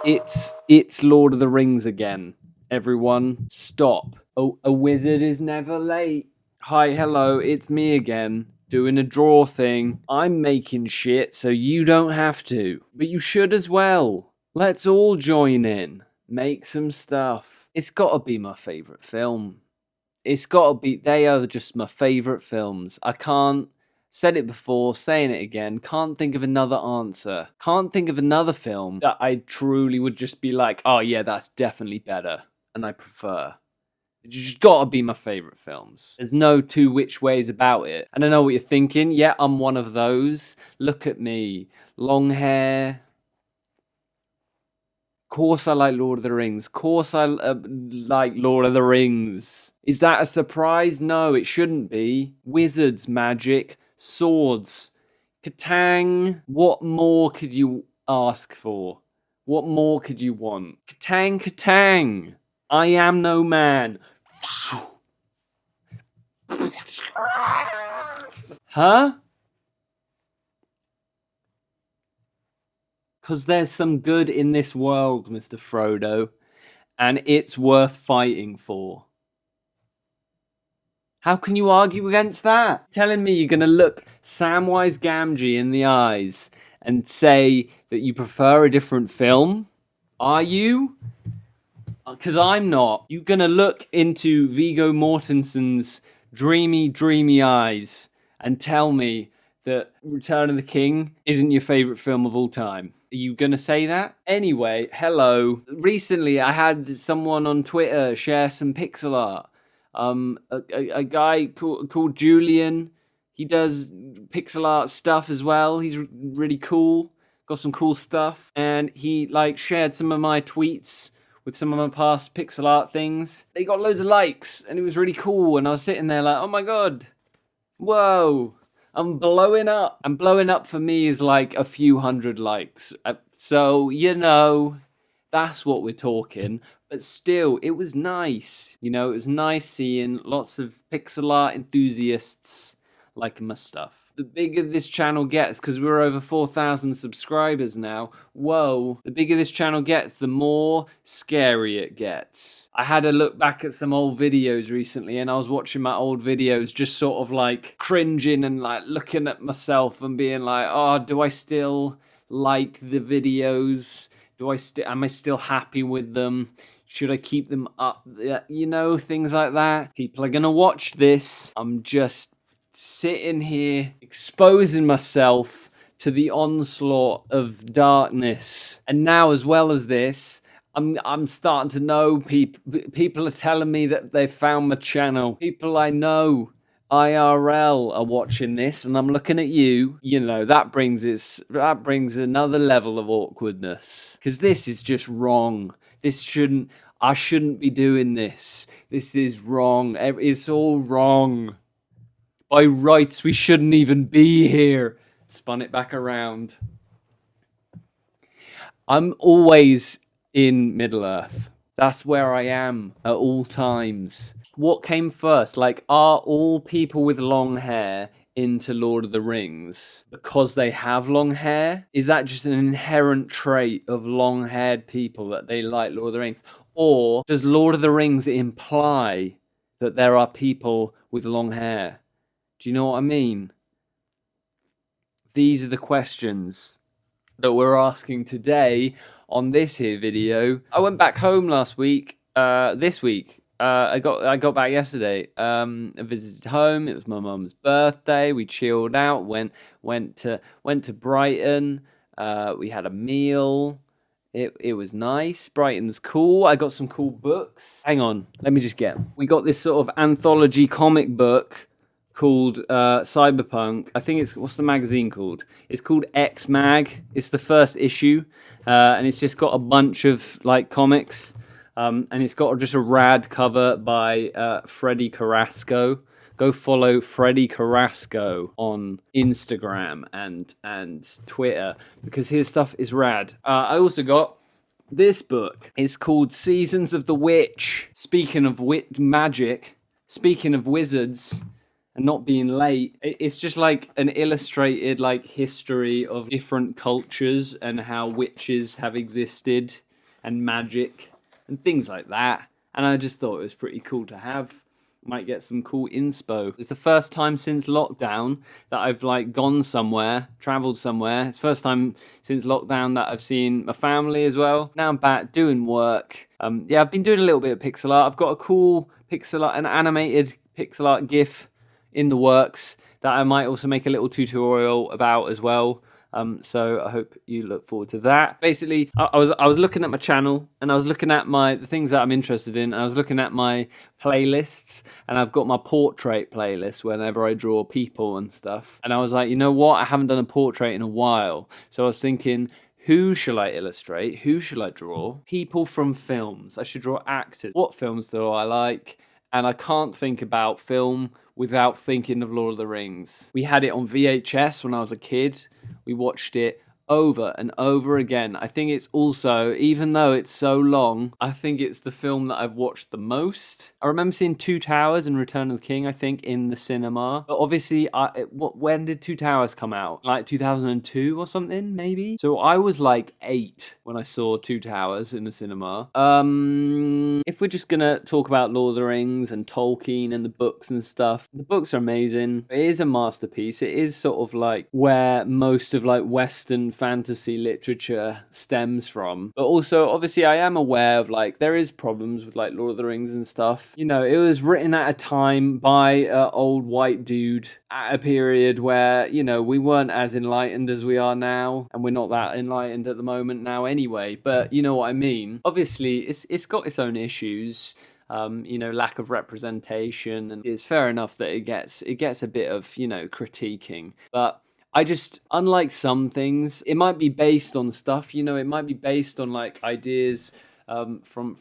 It's Lord of the Rings again. Everyone, stop. Oh, a wizard is never late. Hi, hello, it's me again, doing a draw thing. I'm making shit so you don't have to. But you should as well. Let's all join in. Make some stuff. It's gotta be my favourite film. It's gotta be, they are just my favourite films. I can't, said it before, saying it again, can't think of another answer. Can't think of another film that I truly would just be like, oh yeah, that's definitely better. And I prefer. It's just gotta be my favourite films. There's no two which ways about it. And I know what you're thinking. Yeah, I'm one of those. Look at me. Long hair. Course I like Lord of the Rings. Course I like Lord of the Rings. Is that a surprise? No, it shouldn't be. Wizards, magic, swords, Katang. What more could you ask for? What more could you want? Katang, Katang. I am no man. Huh? Because there's some good in this world, Mr. Frodo, and it's worth fighting for. How can you argue against that? Telling me you're going to look Samwise Gamgee in the eyes and say that you prefer a different film? Are you? Because I'm not. You're going to look into Viggo Mortensen's dreamy, dreamy eyes and tell me that Return of the King isn't your favourite film of all time. Are you going to say that? Anyway, hello. Recently, I had someone on Twitter share some pixel art. A guy called Julian. He does pixel art stuff as well. He's really cool. Got some cool stuff. And he shared some of my tweets with some of my past pixel art things. They got loads of likes and it was really cool. And I was sitting there like, oh my God. Whoa. I'm blowing up. And blowing up for me is like a few hundred likes. So, that's what we're talking. But still, it was nice. It was nice seeing lots of pixel art enthusiasts liking my stuff. The bigger this channel gets, because we're over 4,000 subscribers now, whoa, the bigger this channel gets, the more scary it gets. I had a look back at some old videos recently, and I was watching my old videos just sort of cringing and looking at myself and being like, oh, do I still like the videos? Am I still happy with them? Should I keep them up? Things like that. People are gonna watch this. I'm just sitting here exposing myself to the onslaught of darkness. And now, as well as this, I'm starting to know people are telling me that they've found my channel. People I know IRL are watching this, and I'm looking at you. That brings another level of awkwardness, because this is just wrong. I shouldn't be doing this. This is wrong. It's all wrong. By rights, we shouldn't even be here. Spun it back around. I'm always in Middle-earth. That's where I am at all times. What came first? Are all people with long hair into Lord of the Rings because they have long hair? Is that just an inherent trait of long-haired people that they like Lord of the Rings? Or does Lord of the Rings imply that there are people with long hair? Do you know what I mean? These are the questions that we're asking today on this here video. I went back home this week. I got back yesterday. I visited home. It was my mum's birthday. We chilled out. Went to Brighton. We had a meal. It was nice. Brighton's cool. I got some cool books. Hang on, let me just get them. We got this sort of anthology comic book called Cyberpunk. I think what's the magazine called? It's called X Mag. It's the first issue, and it's just got a bunch of comics, and it's got just a rad cover by Freddie Carrasco. Go follow Freddie Carrasco on Instagram and Twitter, because his stuff is rad. I also got this book. It's called Seasons of the Witch. Speaking of magic, speaking of wizards and not being late, it's just an illustrated history of different cultures and how witches have existed and magic and things like that. And I just thought it was pretty cool to have. Might get some cool inspo. It's the first time since lockdown that I've like gone somewhere, traveled somewhere. It's the first time since lockdown that I've seen my family as well. Now I'm back doing work. Yeah, I've been doing a little bit of pixel art. I've got a cool pixel art, an animated pixel art GIF in the works that I might also make a little tutorial about as well. So I hope you look forward to that. Basically, I was looking at my channel and I was looking at the things that I'm interested in. And I was looking at my playlists, and I've got my portrait playlist whenever I draw people and stuff. And I was like, you know what? I haven't done a portrait in a while. So I was thinking, who shall I illustrate? Who shall I draw? People from films. I should draw actors. What films do I like? And I can't think about film without thinking of Lord of the Rings. We had it on VHS when I was a kid. We watched it over and over again. I think it's also, even though it's so long, I think it's the film that I've watched the most. I remember seeing Two Towers and Return of the King, I think, in the cinema. But obviously, when did Two Towers come out? Like 2002 or something, maybe? So I was like 8 when I saw Two Towers in the cinema. If we're just gonna talk about Lord of the Rings and Tolkien and the books and stuff, the books are amazing. It is a masterpiece. It is sort of like where most of like Western fantasy literature stems from. But also, obviously, I am aware of like there is problems with like Lord of the Rings and stuff. You know, it was written at a time by an old white dude at a period where, you know, we weren't as enlightened as we are now, and we're not that enlightened at the moment now anyway. But you know what I mean. Obviously, it's got its own issues. You know, lack of representation, and it's fair enough that it gets a bit of, you know, critiquing. But I just, unlike some things, it might be based on stuff, you know, it might be based on like ideas from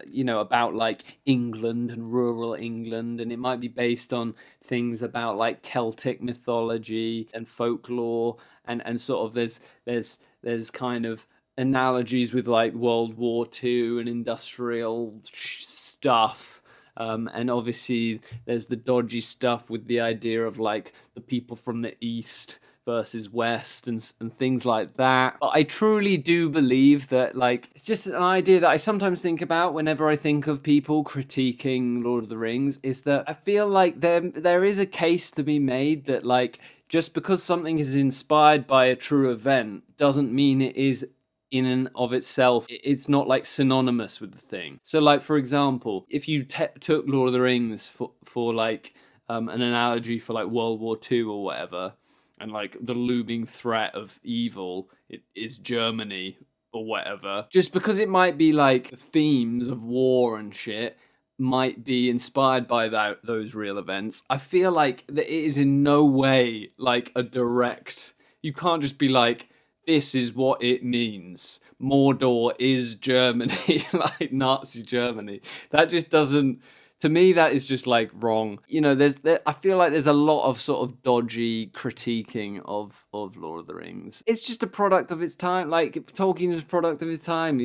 you know, about like England and rural England, and it might be based on things about like Celtic mythology and folklore, and sort of there's kind of analogies with like World War II and industrial stuff. And obviously there's the dodgy stuff with the idea of like the people from the East versus West and things like that. But I truly do believe that like it's just an idea that I sometimes think about whenever I think of people critiquing Lord of the Rings, is that I feel like there is a case to be made that like just because something is inspired by a true event doesn't mean it is in and of itself, it's not like synonymous with the thing. So like, for example, if you took Lord of the Rings for like an analogy for like World War II or whatever, and like the looming threat of evil is Germany or whatever, just because it might be like themes of war and shit might be inspired by those real events, I feel like that it is in no way like a direct, you can't just be like, this is what it means. Mordor is Germany, like Nazi Germany. That just doesn't, to me, that is just like wrong. You know, I feel like there's a lot of sort of dodgy critiquing of Lord of the Rings. It's just a product of its time. Like Tolkien was a product of his time.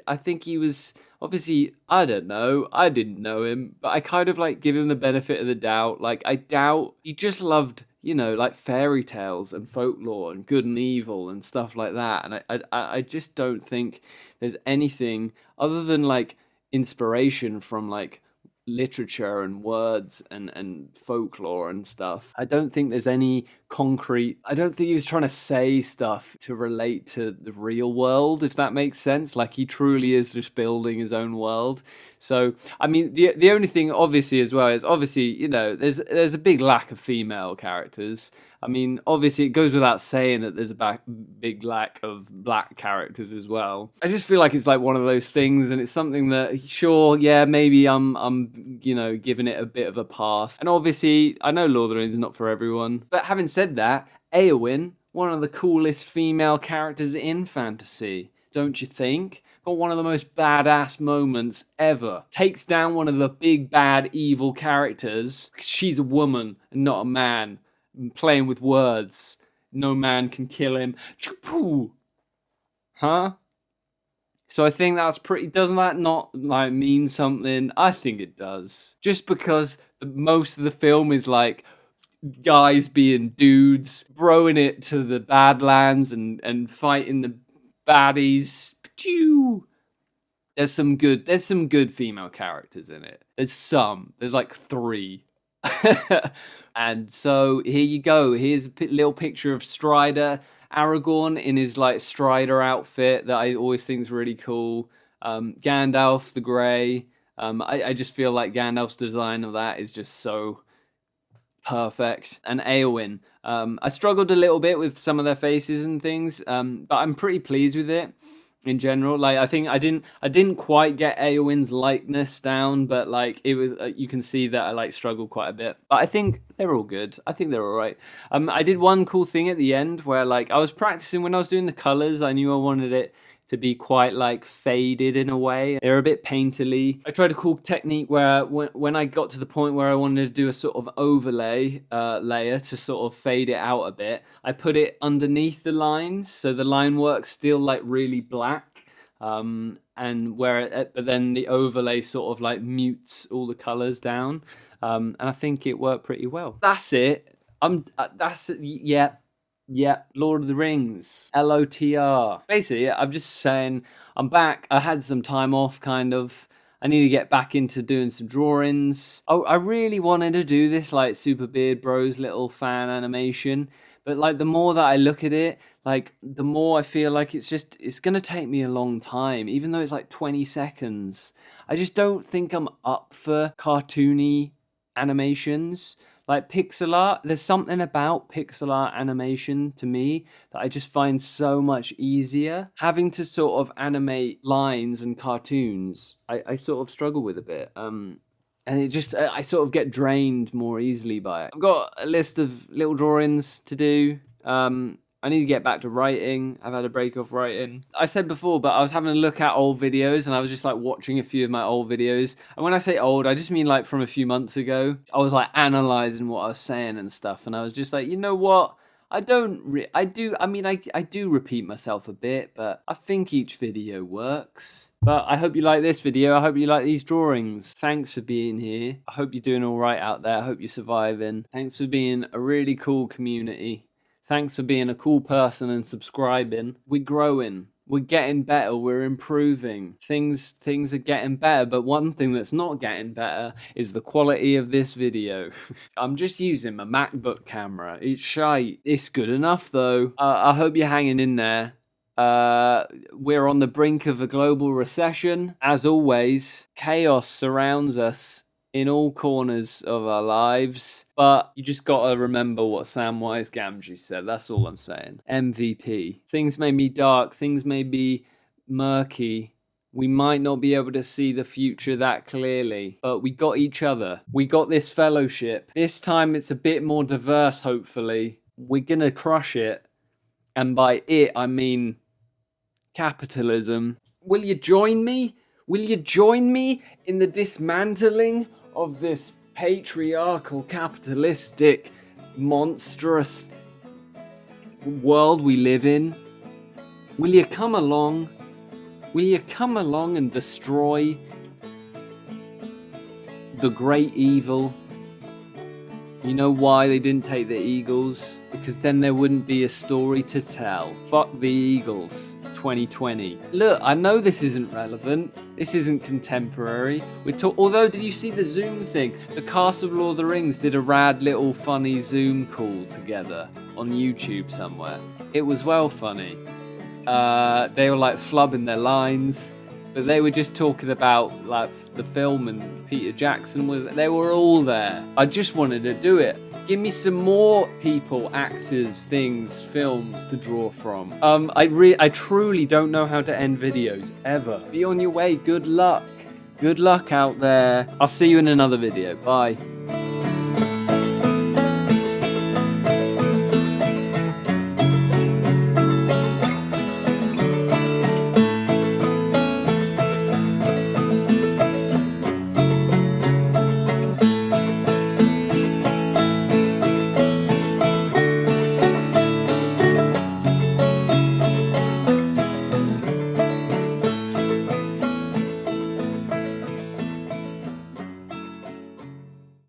I think he was, obviously, I don't know. I didn't know him, but I kind of like give him the benefit of the doubt. Like I doubt he just loved, you know, like fairy tales and folklore and good and evil and stuff like that. And I just don't think there's anything other than like inspiration from like literature and words and folklore and stuff. I don't think there's any concrete, I don't think he was trying to say stuff to relate to the real world, if that makes sense. Like he truly is just building his own world. So I mean, the only thing obviously as well is obviously, you know, there's a big lack of female characters. I mean, obviously it goes without saying that there's a big lack of black characters as well. I just feel like it's like one of those things, and it's something that, sure, yeah, maybe I'm you know, giving it a bit of a pass. And obviously, I know Lord of the Rings is not for everyone. But having said that, Eowyn, one of the coolest female characters in fantasy, don't you think? Got one of the most badass moments ever. Takes down one of the big bad evil characters. She's a woman and not a man. Playing with words. No man can kill him. Huh? So I think that's pretty, doesn't that not like mean something? I think it does. Just because most of the film is like guys being dudes, throwing it to the Badlands and fighting the baddies. Pachoo. There's some good female characters in it. There's like 3. And so here you go. Here's a little picture of Strider, Aragorn in his like Strider outfit that I always think is really cool. Gandalf the Grey. I just feel like Gandalf's design of that is just so perfect. And Eowyn. I struggled a little bit with some of their faces and things, but I'm pretty pleased with it in general. Like, I think I didn't quite get Eowyn's likeness down, but like it was, you can see that I like struggled quite a bit. But I think they're all good. I think they're all right. I did one cool thing at the end where like I was practicing when I was doing the colors. I knew I wanted it to be quite like faded in a way. They're a bit painterly. I tried a cool technique where when I got to the point where I wanted to do a sort of overlay layer to sort of fade it out a bit, I put it underneath the lines so the line work's still like really black. And but then the overlay sort of like mutes all the colors down. And I think it worked pretty well. That's it. Yeah, Lord of the Rings, LOTR. Basically, I'm just saying I'm back. I had some time off, kind of. I need to get back into doing some drawings. Oh, I really wanted to do this, like, Super Beard Bros little fan animation. But, like, the more that I look at it, like, the more I feel like it's going to take me a long time, even though it's, like, 20 seconds. I just don't think I'm up for cartoony animations. Like pixel art, there's something about pixel art animation to me that I just find so much easier. Having to sort of animate lines and cartoons, I sort of struggle with a bit. And it just, I sort of get drained more easily by it. I've got a list of little drawings to do. I need to get back to writing. I've had a break off writing. I said before, but I was having a look at old videos and I was just like watching a few of my old videos. And when I say old, I just mean like from a few months ago. I was like analyzing what I was saying and stuff. And I was just like, you know what? I do repeat myself a bit, but I think each video works. But I hope you like this video. I hope you like these drawings. Thanks for being here. I hope you're doing all right out there. I hope you're surviving. Thanks for being a really cool community. Thanks for being a cool person and subscribing. We're growing. We're getting better. We're improving. Things are getting better, but one thing that's not getting better is the quality of this video. I'm just using my MacBook camera. It's shite. It's good enough though. I hope you're hanging in there. We're on the brink of a global recession. As always, chaos surrounds us in all corners of our lives, but you just gotta remember what Samwise Gamgee said. That's all I'm saying. MVP. Things may be dark, things may be murky. We might not be able to see the future that clearly, but we got each other. We got this fellowship. This time it's a bit more diverse, hopefully. We're gonna crush it. And by it, I mean capitalism. Will you join me? Will you join me in the dismantling of this patriarchal, capitalistic, monstrous world we live in? Will you come along? Will you come along and destroy the great evil? You know why they didn't take the Eagles? Because then there wouldn't be a story to tell. Fuck the Eagles. 2020. Look, I know this isn't relevant. This isn't contemporary. Although, did you see the Zoom thing? The cast of Lord of the Rings did a rad little funny Zoom call together on YouTube somewhere. It was well funny. They were like flubbing their lines, but they were just talking about like the film, and Peter Jackson they were all there. I just wanted to do it. Give me some more people, actors, things, films to draw from. I truly don't know how to end videos, ever. Be on your way. Good luck. Good luck out there. I'll see you in another video. Bye.